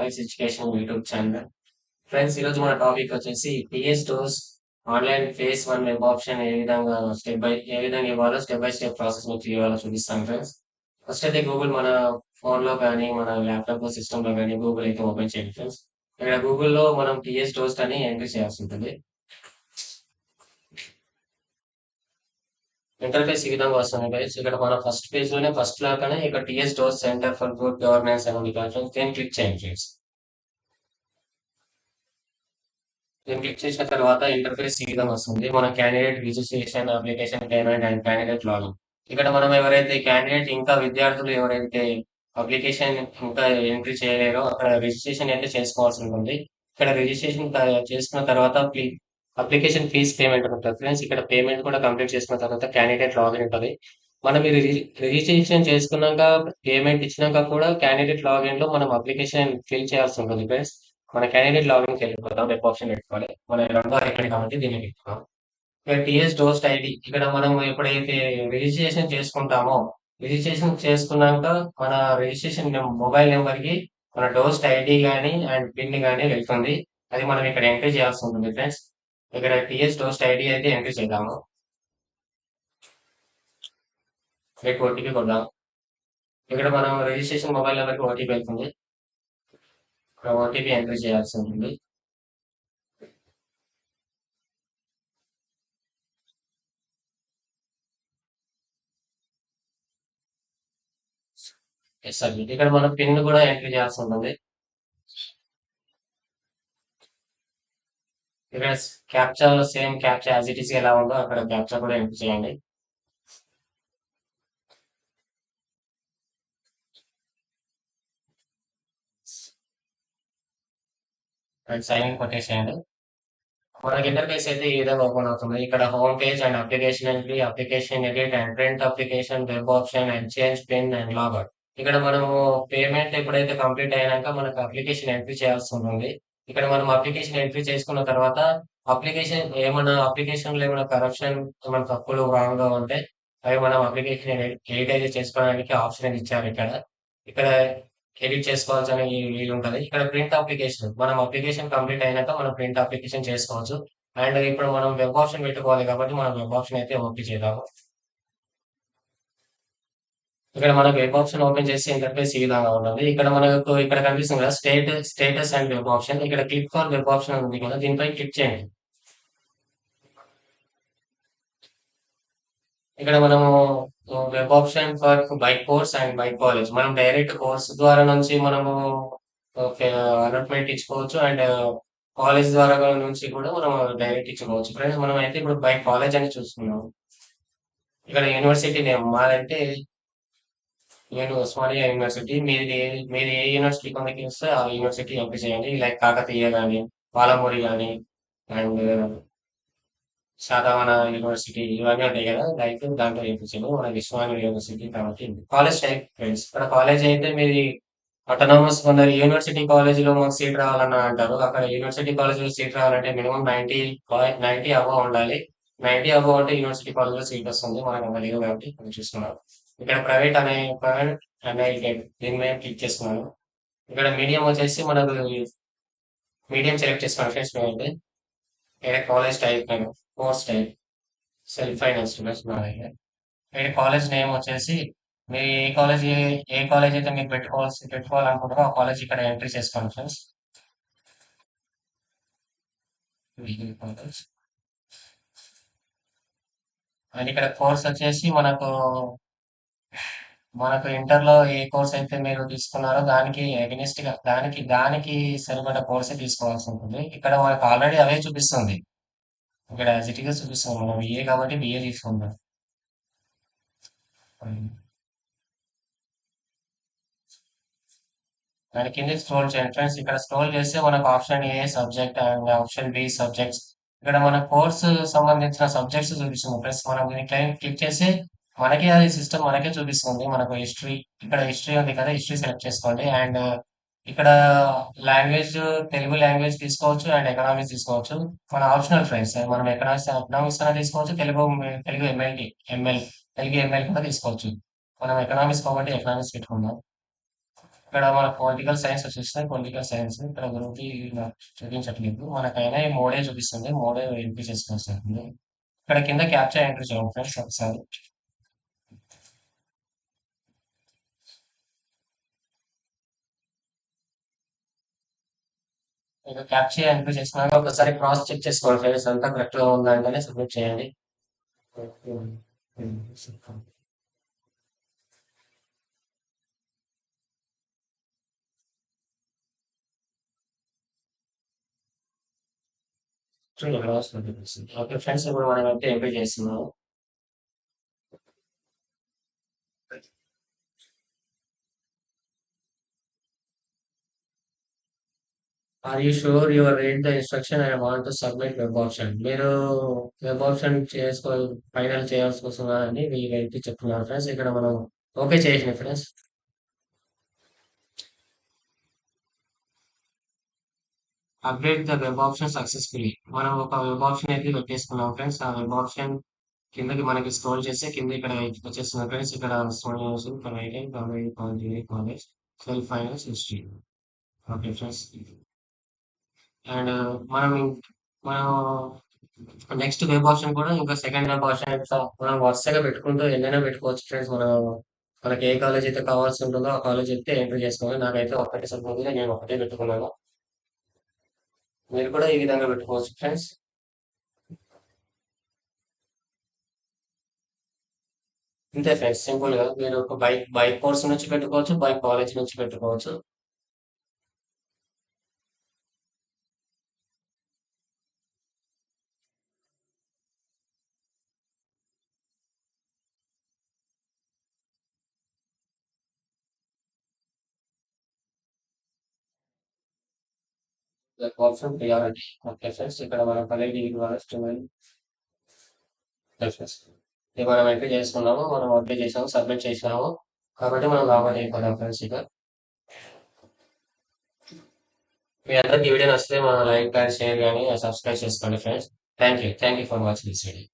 Voice education YouTube channel. Friends, ఈరోజు మన topic వచ్చేసి TS dose online face one web option A విధంగా ఇవ్వాలో స్టెప్ బై స్టెప్ ప్రాసెస్ మీకు ఇవ్వాలో చూపిస్తాను ఫ్రెండ్స్. ఫస్ట్ అయితే గూగుల్ మన ఫోన్లో కానీ మన ల్యాప్టాప్ సిస్టంలో కానీ గూగుల్ అయితే ఓపెన్ చేయండి ఫ్రెండ్స్. ఇక్కడ గూగుల్లో మనం టీఎస్ డోస్ట్ అని ఎంట్రీ చేయాల్సి ఉంటుంది. ఇంటర్ఫేస్ ఈ విధంగా వస్తుంది గైస్. ఇక్కడ మన ఫస్ట్ పేజ్ లోనే ఫస్ట్ లాగానే ఇక్కడ TS dose centre for good governance అని ఉంది కదా ఫ్రెండ్స్. దీన్ని క్లిక్ చేయండి ఫ్రెండ్స్. దీన్ని క్లిక్ చేసిన తర్వాత ఇంటర్ఫేస్ ఈ విధంగా వస్తుంది. మన candidate registration, application, payment and candidate login. ఇక్కడ మనం ఎవరైతే క్యాండిడేట్ ఇంకా విద్యార్థులు ఎవరైతే అప్లికేషన్ ఇంకా ఎంట్రీ చేయలేరో అక్కడ రిజిస్ట్రేషన్ అయితే చేసుకోవాల్సి ఉంటుంది. ఇక్కడ రిజిస్ట్రేషన్ చేసుకున్న తర్వాత అప్లికేషన్ ఫీజ్ పేమెంట్ ఉంటుంది ఫ్రెండ్స్. ఇక్కడ పేమెంట్ కూడా కంప్లీట్ చేసుకున్న తర్వాత క్యాండిడేట్ లాగిన్ ఉంటుంది. మనం ఇది రిజిస్ట్రేషన్ చేసుకున్నాక పేమెంట్ ఇచ్చినాక కూడా క్యాండిడేట్ లాగిన్ లో మనం అప్లికేషన్ ఫిల్ చేయాల్సి ఉంటుంది ఫ్రెండ్స్. మన క్యాండిడేట్ లాగిన్కి వెళ్ళిపోతాం. వెబ్ ఆప్షన్ పెట్టుకోవాలి. మన రెండో అయిపోయింది కాబట్టి దీన్ని పెట్టుకున్నాం. ఇక్కడ టీఎస్ డోస్ట్ ఐడి, ఇక్కడ మనం ఎప్పుడైతే రిజిస్ట్రేషన్ చేసుకుంటామో రిజిస్ట్రేషన్ చేసుకున్నాక మన రిజిస్ట్రేషన్ మొబైల్ నెంబర్కి మన డోస్ట్ ఐడి కానీ అండ్ పిన్ కానీ వెళ్తుంది. అది మనం ఇక్కడ ఎంట్రీ చేయాల్సి ఉంటుంది ఫ్రెండ్స్. ఇక్కడ టీఎస్ డోస్ట్ ఐడి అయితే ఎంట్రీ చేద్దాము. రేపు ఓటీపీ కొద్దాం. ఇక్కడ మనం రిజిస్ట్రేషన్ మొబైల్ నెంబర్కి ఓటీపీ వెళ్తుంది. ఇక్కడ ఓటీపీ ఎంట్రీ చేయాల్సి ఉంటుంది. సబ్మిట్. ఇక్కడ మనం పిన్ కూడా ఎంట్రీ చేయాల్సి ఉంటుంది. ఇక్కడ captcha same captcha as it is ఎలా ఉందో అక్కడ క్యాప్చా కూడా ఎంట్రీ చేయండి. సైన్ ఇన్ కొట్టేసేయండి. మనకి ఇంటర్ఫేస్ అయితే ఈ విధంగా ఓపెన్ అవుతుంది. ఇక్కడ home page and application entry, application edit and print application, web option and change pin and logout. ఇక్కడ మనము పేమెంట్ ఎప్పుడైతే కంప్లీట్ అయినాక మనకు అప్లికేషన్ ఎంట్రీ చేయాల్సి ఉంటుంది. ఇక్కడ మనం అప్లికేషన్ ఎంట్రీ చేసుకున్న తర్వాత అప్లికేషన్ లో ఏమైనా కరప్షన్, ఏమైనా తప్పులు రాంగ్ గా ఉంటే అవి మనం అప్లికేషన్ ఎడిట్ అయితే చేసుకోవడానికి ఆప్షన్ ఇచ్చారు. ఇక్కడ ఎడిట్ చేసుకోవాల్సిన వీలు ఉంటుంది. ఇక్కడ ప్రింట్ అప్లికేషన్, మనం అప్లికేషన్ కంప్లీట్ అయినాక మనం ప్రింట్ అప్లికేషన్ చేసుకోవచ్చు. అండ్ ఇప్పుడు మనం వెబ్ ఆప్షన్ పెట్టుకోవాలి కాబట్టి మనం వెబ్ ఆప్షన్ అయితే ఓపెన్ చేద్దాము. ఇక్కడ మనకు వెబ్ ఆప్షన్ ఓపెన్ చేసి ఇంటర్ఫేస్ ఈ విధంగా ఉంటుంది. ఇక్కడ మనకు ఇక్కడ కనిపిస్తుంది కదా స్టేటస్ అండ్ వెబ్ ఆప్షన్. ఇక్కడ క్లిక్ ఫర్ వెబ్ ఆప్షన్ ఉంది కదా, దీనిపై క్లిక్ చేయండి. ఇక్కడ మనము web option for by course and by college, మనం డైరెక్ట్ కోర్స్ ద్వారా నుంచి మనము అలాట్మెంట్ ఇచ్చుకోవచ్చు. అండ్ కాలేజ్ ద్వారా నుంచి కూడా మనం డైరెక్ట్ ఇచ్చుకోవచ్చు. ఫ్రెండ్స్, మనం అయితే ఇప్పుడు బై కాలేజ్ అని చూస్తున్నాము. ఇక్కడ యూనివర్సిటీ నేమ్ మాదంటే నేను ఉస్మానియా యూనివర్సిటీ. మీది ఏ యూనివర్సిటీ కిందకి వస్తే ఆ యూనివర్సిటీ ఎంపిక చేయండి. లైక్ కాకతీయ కానీ, పాలమూరి కానీ, అండ్ శాతవాహన యూనివర్సిటీ ఇవన్నీ ఉంటాయి కదా, లైక్ దాంట్లో ఎంపించాను. మన ఉస్మానియా యూనివర్సిటీ కాబట్టి కాలేజ్ టైప్ ఫ్రెండ్స్. ఇక్కడ కాలేజ్ అయితే మీది అటానమస్. కొందరు యూనివర్సిటీ కాలేజీలో మాకు సీట్ రావాలని అంటారు. అక్కడ యూనివర్సిటీ కాలేజీలో సీట్ రావాలంటే మినిమం 90 అబవ్ ఉండాలి. 90 అబవ్ అంటే యూనివర్సిటీ కాలేజీలో సీట్ వస్తుంది. మనకు అంత లేదు కాబట్టి మనం చూస్తున్నాం. ఇక్కడ ప్రైవేట్ అనే దీని మీద క్లిక్ చేసుకున్నాను. ఇక్కడ మీడియం వచ్చేసి మనకు మీడియం సెలెక్ట్ చేసుకున్నాను ఫ్రెండ్స్. మేమైతే ఇక్కడ college type, course type, self finance students. ఇక్కడ కాలేజ్ నేమ్ వచ్చేసి మీరు ఏ కాలేజ్ అయితే మీరు పెట్టుకోవాలనుకుంటారో ఆ కాలేజ్ ఇక్కడ ఎంట్రీ చేసుకోండి ఫ్రెండ్స్. అండ్ ఇక్కడ కోర్స్ వచ్చేసి మనకు ఇంటర్లో ఏ కోర్స్ అయితే మీరు తీసుకున్నారో దానికి అగెనిస్ట్ గా దానికి సరిపడ కోర్సే తీసుకోవాల్సి ఉంటుంది. ఇక్కడ మనకు ఆల్రెడీ అవే చూపిస్తుంది. ఇక్కడ యాజ్ ఇట్ గా చూపిస్తుంది. మనం బిఏ కాబట్టి బిఏ తీసుకుందాం. దాని కింద స్క్రోల్ చేయండి ఫ్రెండ్స్. ఇక్కడ స్క్రోల్ చేస్తే మనకు option A subject and option B subjects. ఇక్కడ మన కోర్సు సంబంధించిన సబ్జెక్ట్స్ చూపిస్తుంది ఫ్రెండ్స్. మనం దీన్ని క్లిక్ చేసి మనకే అది సిస్టమ్ మనకే చూపిస్తుంది. మనకు హిస్టరీ, ఇక్కడ హిస్టరీ ఉంది కదా, హిస్టరీ సెలెక్ట్ చేసుకోండి. అండ్ ఇక్కడ లాంగ్వేజ్ తెలుగు లాంగ్వేజ్ తీసుకోవచ్చు అండ్ ఎకనామిక్స్ తీసుకోవచ్చు. మన ఆప్షనల్ ఫ్రెండ్స్. మనం ఎకనామిక్స్ అయినా తీసుకోవచ్చు, తెలుగు తెలుగు ఎంఎల్ కూడా తీసుకోవచ్చు. మనం ఎకనామిక్స్ కాబట్టి ఎకనామిక్స్ పెట్టుకుందాం. ఇక్కడ మన పొలిటికల్ సైన్స్ వచ్చేస్తాయి. పొలిటికల్ సైన్స్ ఇక్కడ గురించి చూపించట్లేదు. మనకైనా ఈ మోడే చూపిస్తుంది. మోడే ఎంట్రీ చేసుకొస్తుంది. ఇక్కడ కింద క్యాప్చర్ ఎంట్రీ చేయండి ఫ్రెండ్స్ ఒకసారి. ఇక క్యాప్చర్ ఎంట్రీ చేసినాక ఒకసారి క్రాస్ చెక్ చేసుకోండి ఫ్రెండ్స్, అంతా కరెక్ట్ గా ఉందంటేనే సబ్మిట్ చేయండి. చూడండి క్రాస్ చూపిస్తుంది. ఓకే ఫ్రెండ్స్, ఇప్పుడు మనం అయితే ఎంట్రీ చేస్తున్నాము. Are you sure your read the instruction I want to submit web option? మీరు వెబ్ ఆప్షన్ ఫైనల్ చేయాల్సి వస్తున్నారని వీళ్ళైతే చెప్తున్నారు ఫ్రెండ్స్. ఇక్కడ మనం ఓకే చేసిన friends. Update the web option successfully. మనం ఒక వెబ్ ఆప్షన్ అయితే పెట్టేసుకున్నాం ఫ్రెండ్స్. ఆ వెబ్ ఆప్షన్ కిందకి మనకి స్క్రోల్ చేస్తే కింద ఇక్కడ వచ్చేస్తున్నాం ఫ్రెండ్స్. ఇక్కడ college self finance history. Okay friends. And మనం మనం నెక్స్ట్ వెబ్ ఆప్షన్ కూడా ఇంకా సెకండ్ వెబ్ ఆప్షన్ మనం వరుసగా పెట్టుకుంటూ ఎన్నైనా పెట్టుకోవచ్చు ఫ్రెండ్స్. మనకి ఏ కాలేజ్ అయితే కావాల్సి ఉంటుందో ఆ కాలేజ్ అయితే ఎంటర్ చేసుకోవాలి. నాకైతే ఒక్కటే సరిపోతుంది, నేను ఒకటే పెట్టుకున్నాను. మీరు కూడా ఈ విధంగా పెట్టుకోవచ్చు ఫ్రెండ్స్. ఇంతే ఫ్రెండ్స్, సింపుల్ గా మీరు ఒక బైక్ కోర్స్ నుంచి పెట్టుకోవచ్చు, బైక్ కాలేజ్ నుంచి పెట్టుకోవచ్చు. Option priority. ఓకే ఫ్రెండ్స్, ఇక్కడ మనం 12 ద్వారా స్టూడెంట్ ఇది మనం ఎంట్రీ చేసుకున్నాము, మనం అప్లై చేసాము, సబ్మిట్ చేసాము. కాబట్టి మనం లాగిన్ అయిపోదాం ఫ్రెండ్స్. ఇక మీ అందరికి ఈ వీడియో నచ్చితే మన లైక్ కానీ షేర్ కానీ సబ్స్క్రైబ్ చేసుకోండి friends. Thank you for watching this video.